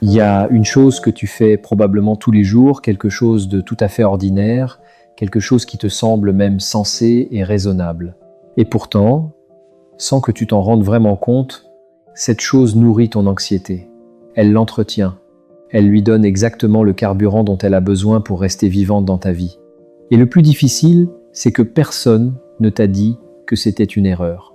Il y a une chose que tu fais probablement tous les jours, quelque chose de tout à fait ordinaire, quelque chose qui te semble même sensé et raisonnable. Et pourtant, sans que tu t'en rendes vraiment compte, cette chose nourrit ton anxiété. Elle l'entretient. Elle lui donne exactement le carburant dont elle a besoin pour rester vivante dans ta vie. Et le plus difficile, c'est que personne ne t'a dit que c'était une erreur.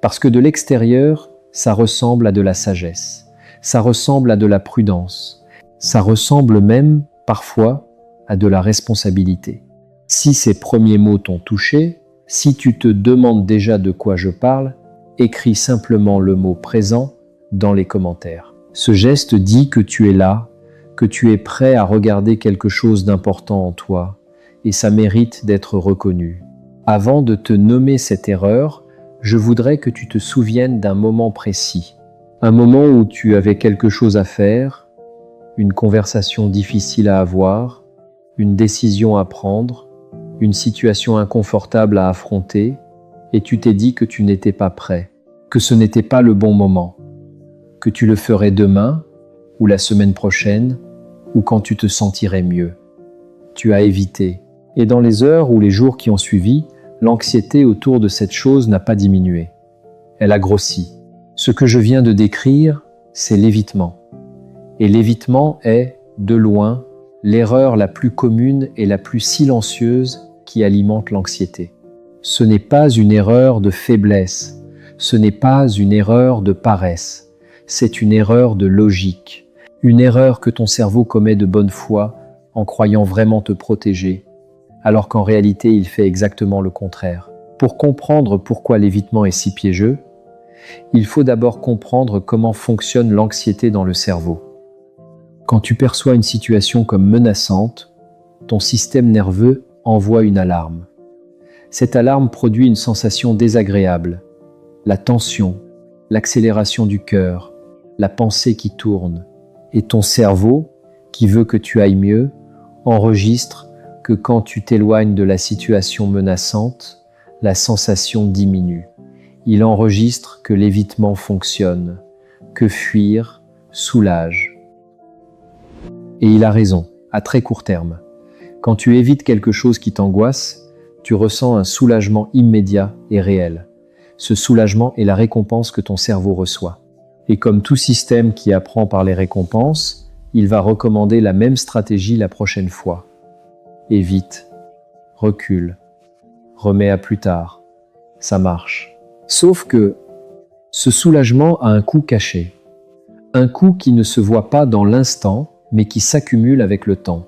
Parce que de l'extérieur, ça ressemble à de la sagesse. Ça ressemble à de la prudence. Ça ressemble même, parfois, à de la responsabilité. Si ces premiers mots t'ont touché, si tu te demandes déjà de quoi je parle, écris simplement le mot « présent » dans les commentaires. Ce geste dit que tu es là, que tu es prêt à regarder quelque chose d'important en toi, et ça mérite d'être reconnu. Avant de te nommer cette erreur, je voudrais que tu te souviennes d'un moment précis. Un moment où tu avais quelque chose à faire, une conversation difficile à avoir, une décision à prendre, une situation inconfortable à affronter, et tu t'es dit que tu n'étais pas prêt, que ce n'était pas le bon moment, que tu le ferais demain, ou la semaine prochaine, ou quand tu te sentirais mieux. Tu as évité. Et dans les heures ou les jours qui ont suivi, l'anxiété autour de cette chose n'a pas diminué. Elle a grossi. Ce que je viens de décrire, c'est l'évitement. Et l'évitement est, de loin, l'erreur la plus commune et la plus silencieuse qui alimente l'anxiété. Ce n'est pas une erreur de faiblesse, ce n'est pas une erreur de paresse, c'est une erreur de logique, une erreur que ton cerveau commet de bonne foi en croyant vraiment te protéger, alors qu'en réalité il fait exactement le contraire. Pour comprendre pourquoi l'évitement est si piégeux, il faut d'abord comprendre comment fonctionne l'anxiété dans le cerveau. Quand tu perçois une situation comme menaçante, ton système nerveux envoie une alarme. Cette alarme produit une sensation désagréable, la tension, l'accélération du cœur, la pensée qui tourne. Et ton cerveau, qui veut que tu ailles mieux, enregistre que quand tu t'éloignes de la situation menaçante, la sensation diminue. Il enregistre que l'évitement fonctionne, que fuir soulage. Et il a raison, à très court terme. Quand tu évites quelque chose qui t'angoisse, tu ressens un soulagement immédiat et réel. Ce soulagement est la récompense que ton cerveau reçoit. Et comme tout système qui apprend par les récompenses, il va recommander la même stratégie la prochaine fois. Évite, recule, remets à plus tard. Ça marche. Sauf que ce soulagement a un coût caché. Un coût qui ne se voit pas dans l'instant, mais qui s'accumule avec le temps.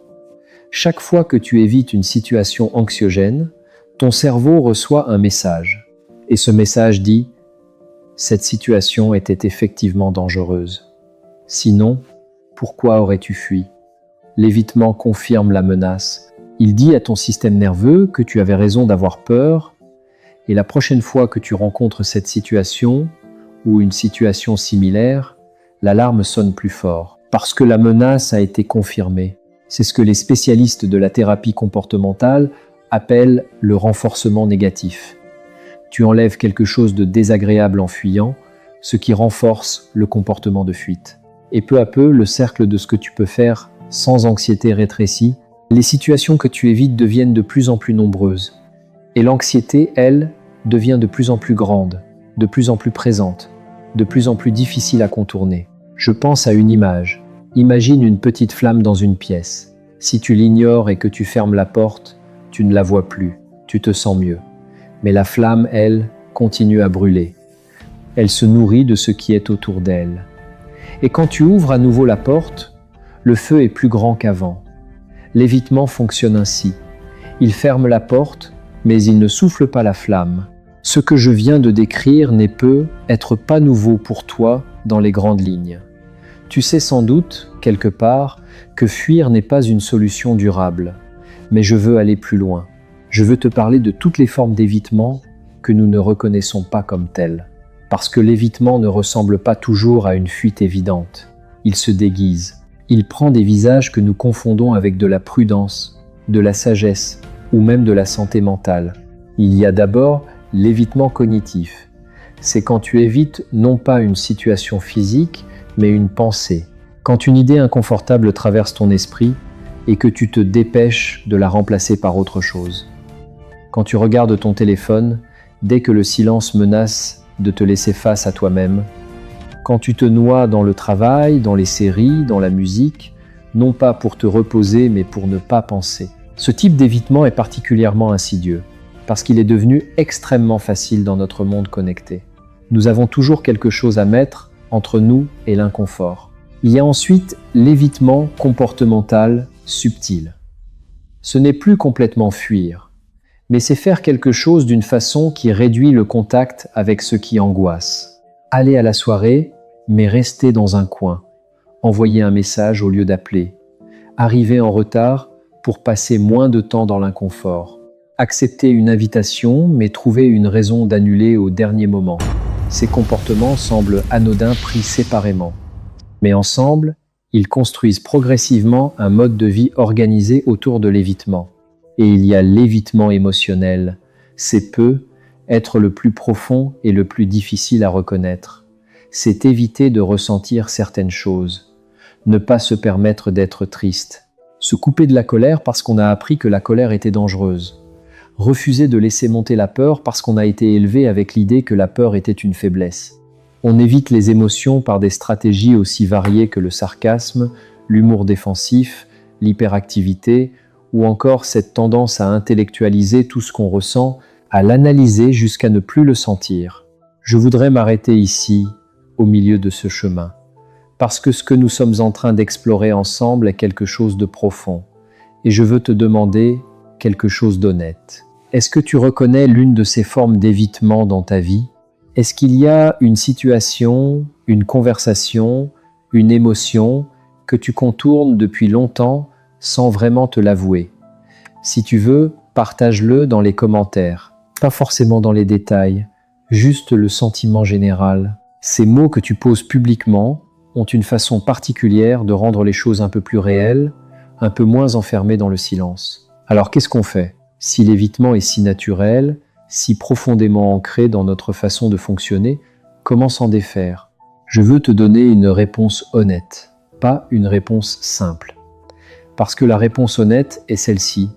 Chaque fois que tu évites une situation anxiogène, ton cerveau reçoit un message. Et ce message dit « Cette situation était effectivement dangereuse. Sinon, pourquoi aurais-tu fui ?» L'évitement confirme la menace. Il dit à ton système nerveux que tu avais raison d'avoir peur, et la prochaine fois que tu rencontres cette situation ou une situation similaire, l'alarme sonne plus fort, parce que la menace a été confirmée. C'est ce que les spécialistes de la thérapie comportementale appellent le renforcement négatif. Tu enlèves quelque chose de désagréable en fuyant, ce qui renforce le comportement de fuite. Et peu à peu, le cercle de ce que tu peux faire sans anxiété rétrécit, les situations que tu évites deviennent de plus en plus nombreuses. Et l'anxiété, elle, devient de plus en plus grande, de plus en plus présente, de plus en plus difficile à contourner. Je pense à une image. Imagine une petite flamme dans une pièce. Si tu l'ignores et que tu fermes la porte, tu ne la vois plus, tu te sens mieux. Mais la flamme, elle, continue à brûler. Elle se nourrit de ce qui est autour d'elle. Et quand tu ouvres à nouveau la porte, le feu est plus grand qu'avant. L'évitement fonctionne ainsi. Il ferme la porte, mais il ne souffle pas la flamme. Ce que je viens de décrire n'est peut être pas nouveau pour toi dans les grandes lignes. Tu sais sans doute, quelque part, que fuir n'est pas une solution durable. Mais je veux aller plus loin. Je veux te parler de toutes les formes d'évitement que nous ne reconnaissons pas comme telles. Parce que l'évitement ne ressemble pas toujours à une fuite évidente. Il se déguise. Il prend des visages que nous confondons avec de la prudence, de la sagesse ou même de la santé mentale. Il y a d'abord l'évitement cognitif. C'est quand tu évites non pas une situation physique, mais une pensée. Quand une idée inconfortable traverse ton esprit et que tu te dépêches de la remplacer par autre chose. Quand tu regardes ton téléphone, dès que le silence menace de te laisser face à toi-même. Quand tu te noies dans le travail, dans les séries, dans la musique, non pas pour te reposer, mais pour ne pas penser. Ce type d'évitement est particulièrement insidieux, parce qu'il est devenu extrêmement facile dans notre monde connecté. Nous avons toujours quelque chose à mettre entre nous et l'inconfort. Il y a ensuite l'évitement comportemental subtil. Ce n'est plus complètement fuir, mais c'est faire quelque chose d'une façon qui réduit le contact avec ce qui angoisse. Aller à la soirée, mais rester dans un coin. Envoyer un message au lieu d'appeler. Arriver en retard pour passer moins de temps dans l'inconfort. Accepter une invitation, mais trouver une raison d'annuler au dernier moment. Ces comportements semblent anodins pris séparément. Mais ensemble, ils construisent progressivement un mode de vie organisé autour de l'évitement. Et il y a l'évitement émotionnel. C'est être le plus profond et le plus difficile à reconnaître. C'est éviter de ressentir certaines choses. Ne pas se permettre d'être triste. Se couper de la colère parce qu'on a appris que la colère était dangereuse. Refuser de laisser monter la peur parce qu'on a été élevé avec l'idée que la peur était une faiblesse. On évite les émotions par des stratégies aussi variées que le sarcasme, l'humour défensif, l'hyperactivité, ou encore cette tendance à intellectualiser tout ce qu'on ressent, à l'analyser jusqu'à ne plus le sentir. Je voudrais m'arrêter ici, au milieu de ce chemin, parce que ce que nous sommes en train d'explorer ensemble est quelque chose de profond, et je veux te demander quelque chose d'honnête. Est-ce que tu reconnais l'une de ces formes d'évitement dans ta vie ? Est-ce qu'il y a une situation, une conversation, une émotion que tu contournes depuis longtemps sans vraiment te l'avouer ? Si tu veux, partage-le dans les commentaires, pas forcément dans les détails, juste le sentiment général. Ces mots que tu poses publiquement ont une façon particulière de rendre les choses un peu plus réelles, un peu moins enfermées dans le silence. Alors qu'est-ce qu'on fait ? Si l'évitement est si naturel, si profondément ancré dans notre façon de fonctionner, comment s'en défaire ? Je veux te donner une réponse honnête, pas une réponse simple. Parce que la réponse honnête est celle-ci.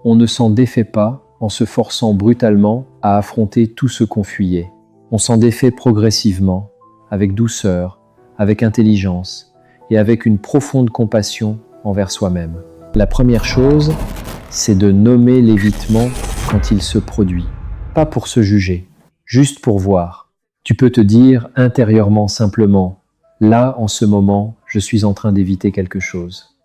On ne s'en défait pas en se forçant brutalement à affronter tout ce qu'on fuyait. On s'en défait progressivement, avec douceur, avec intelligence et avec une profonde compassion envers soi-même. La première chose, c'est de nommer l'évitement quand il se produit. Pas pour se juger, juste pour voir. Tu peux te dire intérieurement simplement, là, en ce moment, je suis en train d'éviter quelque chose.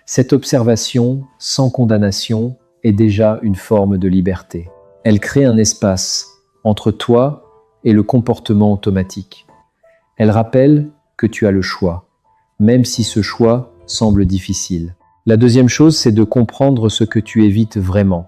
Cette observation, sans condamnation, est déjà une forme de liberté. Elle crée un espace entre toi et le comportement automatique. Elle rappelle que tu as le choix, même si ce choix semble difficile. La deuxième chose, c'est de comprendre ce que tu évites vraiment.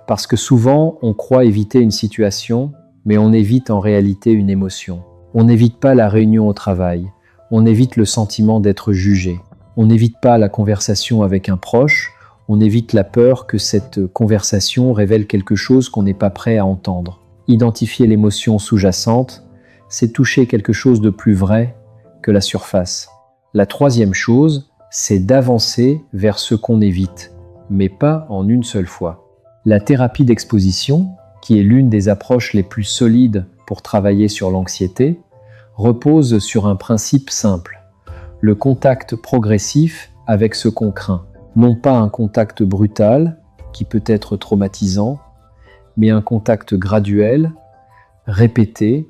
Parce que souvent, on croit éviter une situation, mais on évite en réalité une émotion. On n'évite pas la réunion au travail, on évite le sentiment d'être jugé. On n'évite pas la conversation avec un proche, on évite la peur que cette conversation révèle quelque chose qu'on n'est pas prêt à entendre. Identifier l'émotion sous-jacente, c'est toucher quelque chose de plus vrai que la surface. La troisième chose, c'est d'avancer vers ce qu'on évite, mais pas en une seule fois. La thérapie d'exposition, qui est l'une des approches les plus solides pour travailler sur l'anxiété, repose sur un principe simple, le contact progressif avec ce qu'on craint. Non pas un contact brutal, qui peut être traumatisant, mais un contact graduel, répété,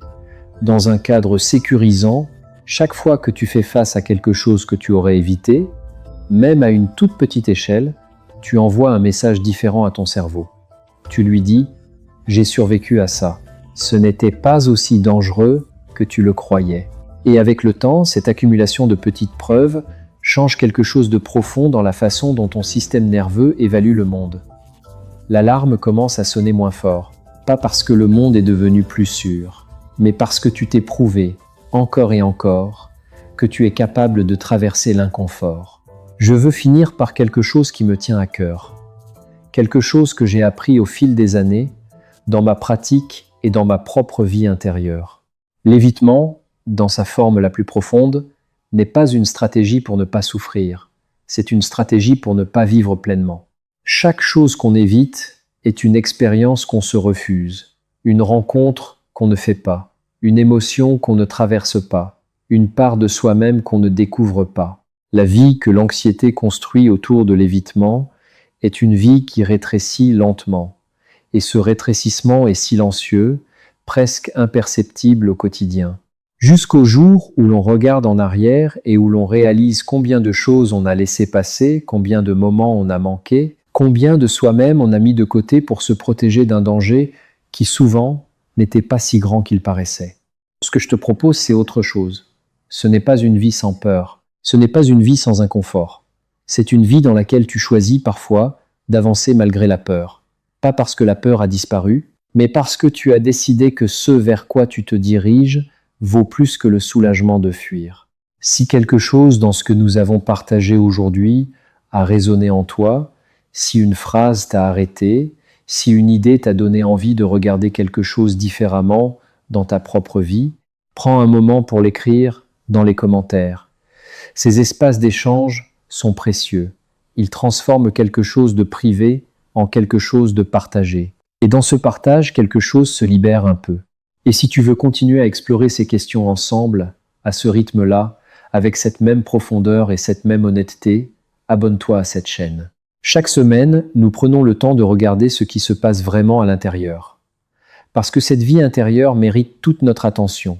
dans un cadre sécurisant. Chaque fois que tu fais face à quelque chose que tu aurais évité, même à une toute petite échelle, tu envoies un message différent à ton cerveau. Tu lui dis « J'ai survécu à ça. Ce n'était pas aussi dangereux que tu le croyais. » Et avec le temps, cette accumulation de petites preuves change quelque chose de profond dans la façon dont ton système nerveux évalue le monde. L'alarme commence à sonner moins fort, pas parce que le monde est devenu plus sûr, mais parce que tu t'es prouvé, encore et encore, que tu es capable de traverser l'inconfort. Je veux finir par quelque chose qui me tient à cœur. Quelque chose que j'ai appris au fil des années, dans ma pratique et dans ma propre vie intérieure. L'évitement, dans sa forme la plus profonde, n'est pas une stratégie pour ne pas souffrir, c'est une stratégie pour ne pas vivre pleinement. Chaque chose qu'on évite est une expérience qu'on se refuse, une rencontre qu'on ne fait pas, une émotion qu'on ne traverse pas, une part de soi-même qu'on ne découvre pas. La vie que l'anxiété construit autour de l'évitement est une vie qui rétrécit lentement, et ce rétrécissement est silencieux, presque imperceptible au quotidien. Jusqu'au jour où l'on regarde en arrière et où l'on réalise combien de choses on a laissé passer, combien de moments on a manqué, combien de soi-même on a mis de côté pour se protéger d'un danger qui souvent n'était pas si grand qu'il paraissait. Ce que je te propose, c'est autre chose. Ce n'est pas une vie sans peur, ce n'est pas une vie sans inconfort. C'est une vie dans laquelle tu choisis parfois d'avancer malgré la peur. Pas parce que la peur a disparu, mais parce que tu as décidé que ce vers quoi tu te diriges vaut plus que le soulagement de fuir. Si quelque chose dans ce que nous avons partagé aujourd'hui a résonné en toi, si une phrase t'a arrêté, si une idée t'a donné envie de regarder quelque chose différemment dans ta propre vie, prends un moment pour l'écrire dans les commentaires. Ces espaces d'échange sont précieux. Ils transforment quelque chose de privé en quelque chose de partagé. Et dans ce partage, quelque chose se libère un peu. Et si tu veux continuer à explorer ces questions ensemble, à ce rythme-là, avec cette même profondeur et cette même honnêteté, abonne-toi à cette chaîne. Chaque semaine, nous prenons le temps de regarder ce qui se passe vraiment à l'intérieur. Parce que cette vie intérieure mérite toute notre attention.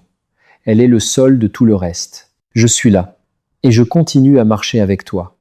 Elle est le sol de tout le reste. Je suis là, et je continue à marcher avec toi.